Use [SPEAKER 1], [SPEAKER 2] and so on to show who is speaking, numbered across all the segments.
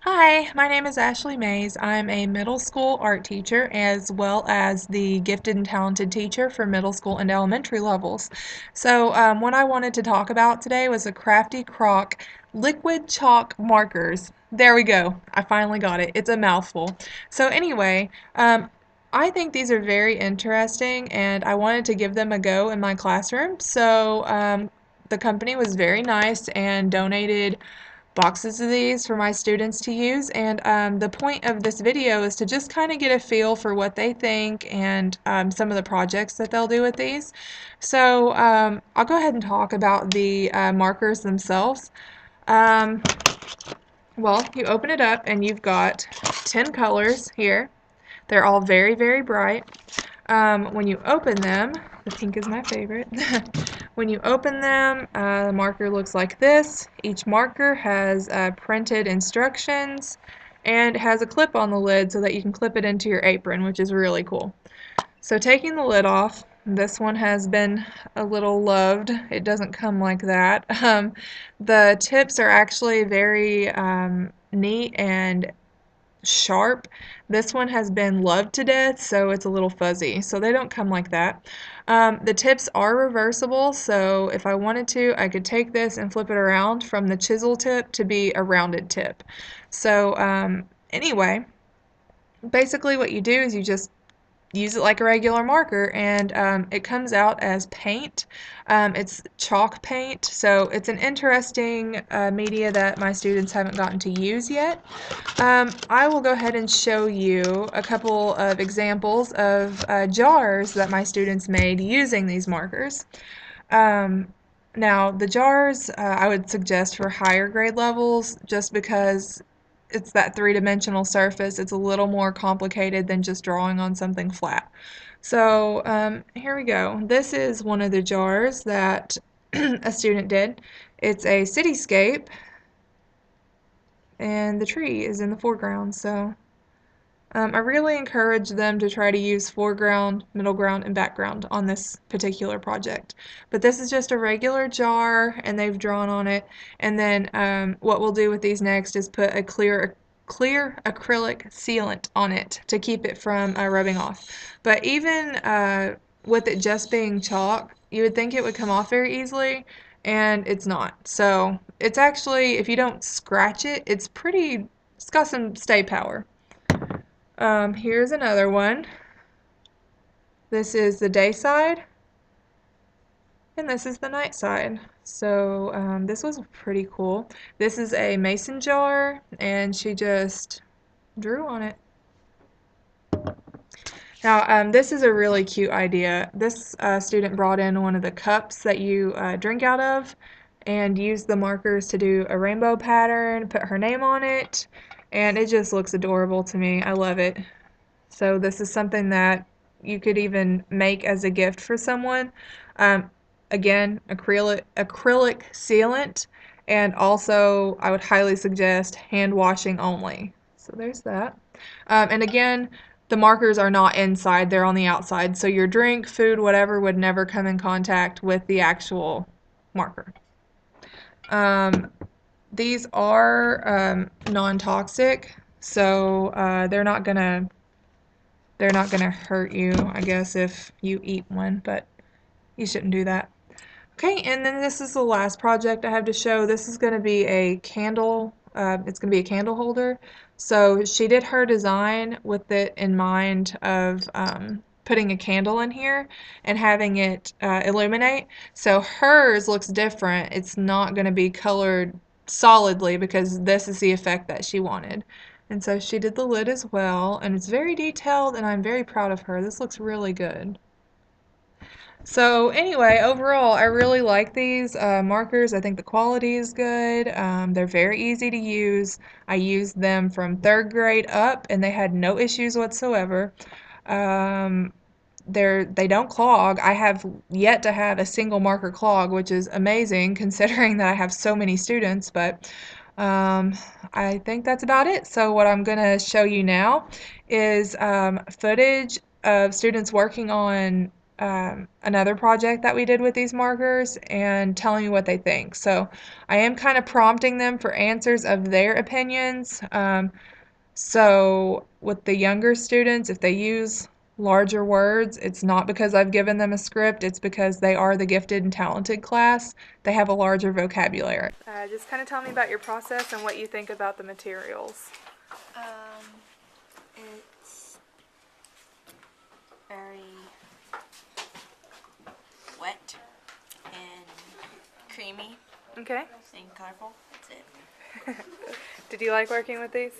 [SPEAKER 1] Hi, my name is Ashley Mays. I'm a middle school art teacher as well as the gifted and talented teacher for middle school and elementary levels. What I wanted to talk about today was the CraftyCroc liquid chalk markers. There we go. I finally got it. It's a mouthful. I think these are very interesting and I wanted to give them a go in my classroom. The company was very nice and donated boxes of these for my students to use, and the point of this video is to just kind of get a feel for what they think and some of the projects that they'll do with these. I'll go ahead and talk about the markers themselves. Um, you open it up and you've got 10 colors here. They're all very, very bright. When you open them, the pink is my favorite. When you open them, the marker looks like this. Each marker has printed instructions and has a clip on the lid so that you can clip it into your apron, which is really cool. So taking the lid off, this one has been a little loved. It doesn't come like that. The tips are actually very neat and sharp. This one has been loved to death, so it's a little fuzzy. So they don't come like that. The tips are reversible, so if I wanted to, I could take this and flip it around from the chisel tip to be a rounded tip. Anyway, basically what you do is you just use it like a regular marker, and it comes out as paint. It's chalk paint, so it's an interesting media that my students haven't gotten to use yet. I will go ahead and show you a couple of examples of jars that my students made using these markers. Um, Now, the jars I would suggest for higher grade levels just because it's that three-dimensional surface. It's a little more complicated than just drawing on something flat. Here we go. This is one of the jars that a student did. It's a cityscape, and the tree is in the foreground. I really encourage them to try to use foreground, middle ground, and background on this particular project. But this is just a regular jar, and they've drawn on it. And then what we'll do with these next is put a clear acrylic sealant on it to keep it from rubbing off. But even with it just being chalk, you would think it would come off very easily, and it's not. So it's actually, if you don't scratch it, it's got some stay power. Here's another one. This is the day side, and this is the night side. This was pretty cool. This is a mason jar, and she just drew on it. Now, this is a really cute idea. This student brought in one of the cups that you drink out of and used the markers to do a rainbow pattern, put her name on it, and it just looks adorable to me. I love it. So this is something that you could even make as a gift for someone. Again, acrylic sealant, and also I would highly suggest hand washing only. So there's that. And again, the markers are not inside, they're on the outside. So your drink, food, whatever would never come in contact with the actual marker. These are non-toxic, so they're not gonna hurt you, I guess, if you eat one, but you shouldn't do that. Okay, and then this is the last project I have to show. This is gonna be a candle, it's gonna be a candle holder. So she did her design with it in mind of putting a candle in here and having it illuminate. So hers looks different. It's not gonna be colored solidly because this is the effect that she wanted. And so she did the lid as well, and it's very detailed, and I'm very proud of her. This looks really good. So anyway, overall, I really like these markers. I think the quality is good. They're very easy to use. I used them from third grade up, and they had no issues whatsoever. Um, they don't clog. I have yet to have a single marker clog, which is amazing considering that I have so many students, but um, I think that's about it. So what I'm going to show you now is footage of students working on another project that we did with these markers and telling me what they think. So I am kind of prompting them for answers of their opinions. So with the younger students, if they use larger words, it's not because I've given them a script, it's because they are the gifted and talented class. They have a larger vocabulary. Just kind of tell me about your process and what you think about the materials.
[SPEAKER 2] It's very wet and creamy
[SPEAKER 1] Okay.
[SPEAKER 2] and colorful. That's it.
[SPEAKER 1] Did you like working with these?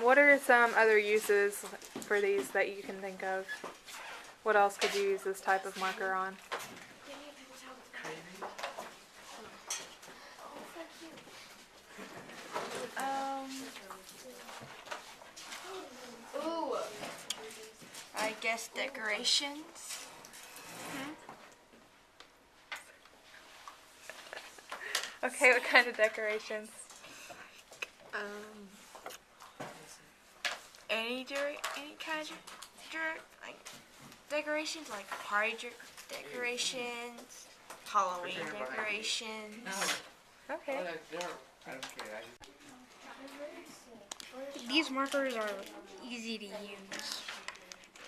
[SPEAKER 1] What are some other uses for these that you can think of? What else could you use this type of marker on?
[SPEAKER 2] I guess decorations.
[SPEAKER 1] Okay, what kind of decorations?
[SPEAKER 2] Any kind of like decorations, like party decorations, Halloween decorations.
[SPEAKER 1] Okay.
[SPEAKER 3] These markers are easy to use.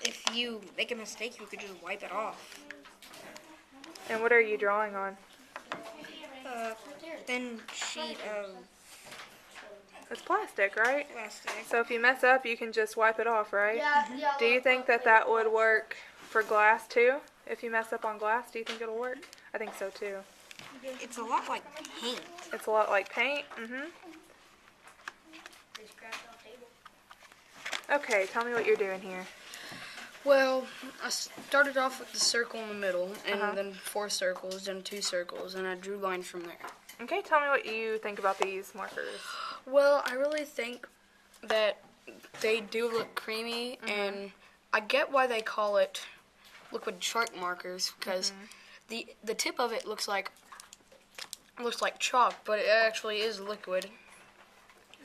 [SPEAKER 3] If you make a mistake, you could just wipe it off.
[SPEAKER 1] And what are you drawing on?
[SPEAKER 3] A thin sheet of
[SPEAKER 1] It's plastic, right?
[SPEAKER 3] plastic.
[SPEAKER 1] So if you mess up, you can just wipe it off, right?
[SPEAKER 4] Yeah.
[SPEAKER 1] Do you think that that would work for glass too? If you mess up on glass, do you think it'll work? I think so too.
[SPEAKER 3] It's a lot like paint.
[SPEAKER 1] It's a lot like paint. Okay, tell me what you're doing here.
[SPEAKER 3] Well, I started off with the circle in the middle, and then 4 circles, then 2 circles, and I drew lines from there.
[SPEAKER 1] Okay, tell me what you think about these markers.
[SPEAKER 3] Well, I really think that they do look creamy, and I get why they call it liquid shark markers, because the tip of it looks like chalk, but it actually is liquid.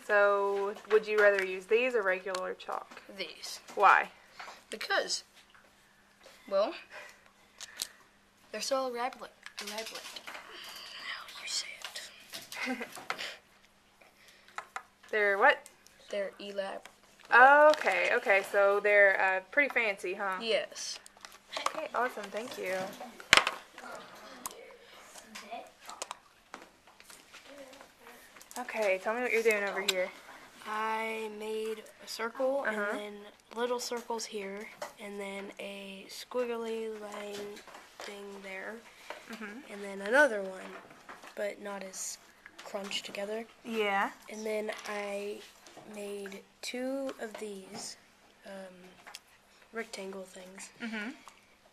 [SPEAKER 1] So, would you rather use these or regular chalk?
[SPEAKER 3] These.
[SPEAKER 1] Why?
[SPEAKER 3] Because, well, they're so elaborate. How you say it?
[SPEAKER 1] They're what?
[SPEAKER 3] They're elaborate.
[SPEAKER 1] Okay, so they're pretty fancy, huh?
[SPEAKER 3] Yes.
[SPEAKER 1] Okay, awesome, thank you. Okay, tell me what you're doing over here.
[SPEAKER 5] I made a circle and then little circles here and then a squiggly line thing there and then another one, but not as crunched together.
[SPEAKER 1] Yeah.
[SPEAKER 5] And then I made 2 of these rectangle things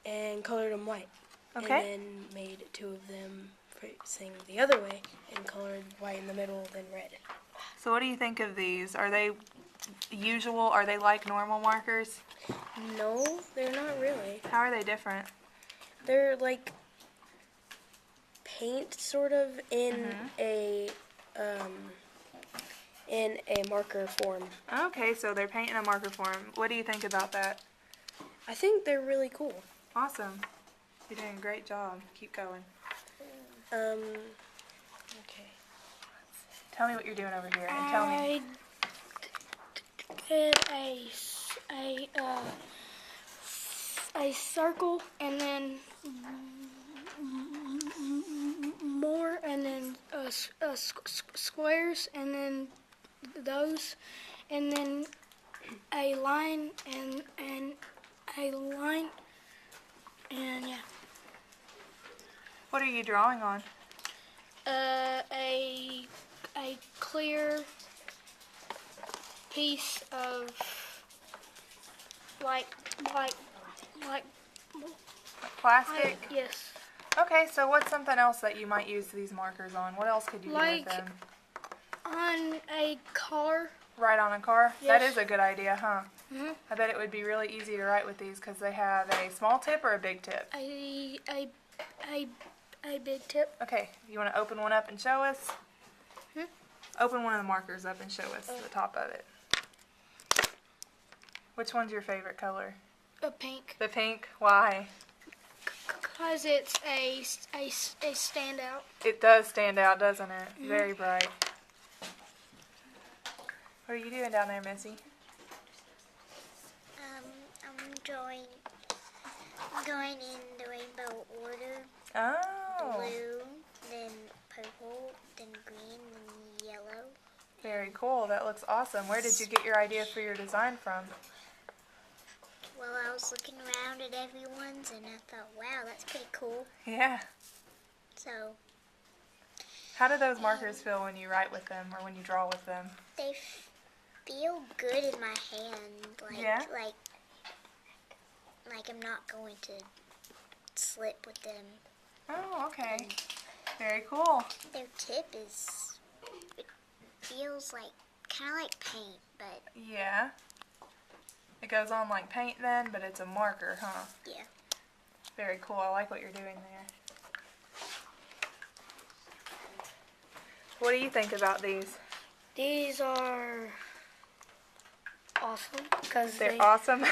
[SPEAKER 5] and colored them white.
[SPEAKER 1] Okay.
[SPEAKER 5] And then made 2 of them facing the other way and colored white in the middle, then red.
[SPEAKER 1] So what do you think of these? Are they usual? Are they like normal markers?
[SPEAKER 5] No, they're not really.
[SPEAKER 1] How are they different?
[SPEAKER 5] They're like paint, sort of, in a marker form.
[SPEAKER 1] Okay, so they're paint in a marker form. What do you think about that?
[SPEAKER 5] I think they're really cool.
[SPEAKER 1] Awesome. You're doing a great job. Keep going.
[SPEAKER 5] Okay.
[SPEAKER 1] Tell me what you're doing over here and tell me.
[SPEAKER 4] I did a circle and then more and then squares and then those and then a line and a line and yeah.
[SPEAKER 1] What are you drawing on?
[SPEAKER 4] A clear piece of like
[SPEAKER 1] Plastic?
[SPEAKER 4] yes,
[SPEAKER 1] Okay, so what's something else that you might use these markers on? What else could you do
[SPEAKER 4] Like-
[SPEAKER 1] with them?
[SPEAKER 4] on a car.
[SPEAKER 1] Write on a car? That
[SPEAKER 4] Yes.
[SPEAKER 1] is a good idea, huh?
[SPEAKER 4] Mhm.
[SPEAKER 1] I bet it would be really easy to write with these because they have a small tip or a big tip.
[SPEAKER 4] A big tip.
[SPEAKER 1] Okay, you want to open one up and show us? Open one of the markers up and show us the top of it. Which one's your favorite color?
[SPEAKER 4] a pink.
[SPEAKER 1] The pink? Why?
[SPEAKER 4] Because it's a standout.
[SPEAKER 1] It does stand out, doesn't it? Very bright. What are you doing down there, Missy?
[SPEAKER 6] I'm going in the rainbow order.
[SPEAKER 1] Oh,
[SPEAKER 6] Blue, then purple, then green, then yellow.
[SPEAKER 1] very cool. That looks awesome. Where did you get your idea for your design from?
[SPEAKER 6] Well, I was looking around at everyone's and I thought, wow, that's pretty cool.
[SPEAKER 1] Yeah.
[SPEAKER 6] So
[SPEAKER 1] How do those markers feel when you write with them or when you draw with them?
[SPEAKER 6] they feel good in my hand.
[SPEAKER 1] Yeah?
[SPEAKER 6] Like I'm not going to slip with them.
[SPEAKER 1] Oh, okay. Very cool.
[SPEAKER 6] Their tip it feels like, kind of like paint, but
[SPEAKER 1] Yeah. It goes on like paint then, but it's a marker, huh?
[SPEAKER 6] yeah.
[SPEAKER 1] Very cool. I like what you're doing there. What do you think about these?
[SPEAKER 5] These are awesome because
[SPEAKER 1] They're awesome.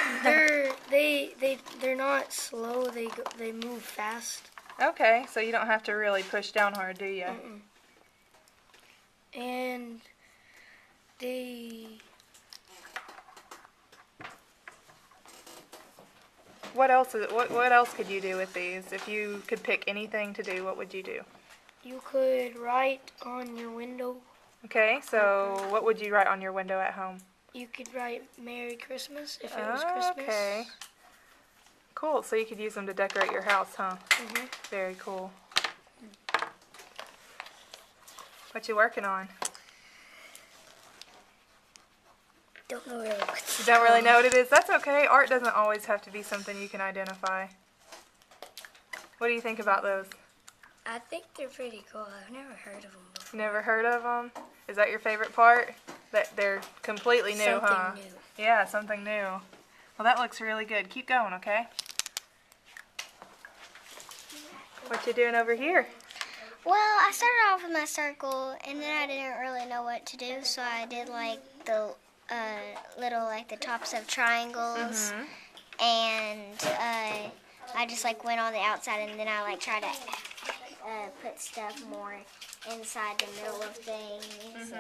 [SPEAKER 5] they're not slow. They move fast.
[SPEAKER 1] Okay, so you don't have to really push down hard, do you?
[SPEAKER 5] And they
[SPEAKER 1] What else what else could you do with these? If you could pick anything to do, what would you do?
[SPEAKER 5] you could write on your window.
[SPEAKER 1] Okay, so what would you write on your window at home?
[SPEAKER 5] You could write Merry Christmas if it was Christmas.
[SPEAKER 1] Okay. Cool, so you could use them to decorate your house, huh?
[SPEAKER 5] Mhm.
[SPEAKER 1] Very cool. What you working on?
[SPEAKER 5] Don't know really what.
[SPEAKER 1] You don't really know what it is? That's okay. Art doesn't always have to be something you can identify. What do you think about those?
[SPEAKER 5] I think they're pretty cool. I've never heard of them before.
[SPEAKER 1] Never heard of them? Is that your favorite part? That they're completely new,
[SPEAKER 5] Something
[SPEAKER 1] huh?
[SPEAKER 5] new.
[SPEAKER 1] Yeah, something new. Well, that looks really good. Keep going, okay? What you doing over here?
[SPEAKER 6] Well, I started off with my circle, and then I didn't really know what to do, so I did like the little like the tops of triangles, and I just like went on the outside, and then I like tried to put stuff more inside the middle of things. So.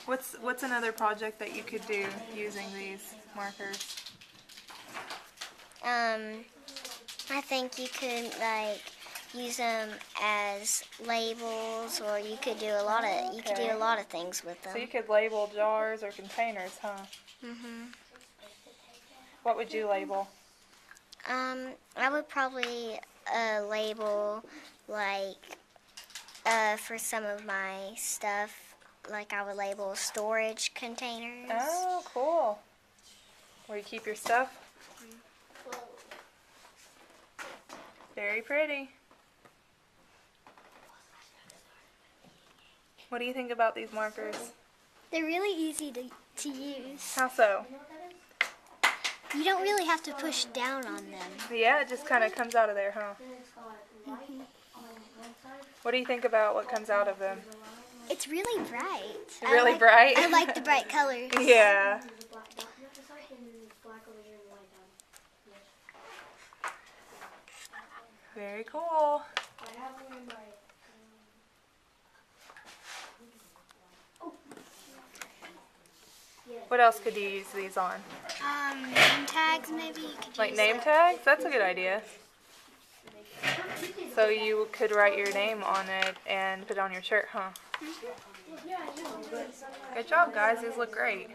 [SPEAKER 1] What's another project that you could do using these markers?
[SPEAKER 6] I think you could like use them as labels, or you could do a lot of things with them.
[SPEAKER 1] So you could label jars or containers, huh? What would you label?
[SPEAKER 6] I would probably label like for some of my stuff, like I would label storage containers.
[SPEAKER 1] Oh, cool. Where you keep your stuff? Very pretty. What do you think about these markers?
[SPEAKER 6] They're really easy to use.
[SPEAKER 1] How so?
[SPEAKER 6] You don't really have to push down on them.
[SPEAKER 1] Yeah, it just kind of comes out of there, huh? What do you think about what comes out of them?
[SPEAKER 6] It's really bright.
[SPEAKER 1] Really bright?
[SPEAKER 6] I like the bright colors.
[SPEAKER 1] Yeah. Very cool. What else could you use these on?
[SPEAKER 6] Name tags maybe. You could
[SPEAKER 1] Like
[SPEAKER 6] use
[SPEAKER 1] name tags? That's a good idea. So you could write your name on it and put it on your shirt, huh? Good job, guys. These look great.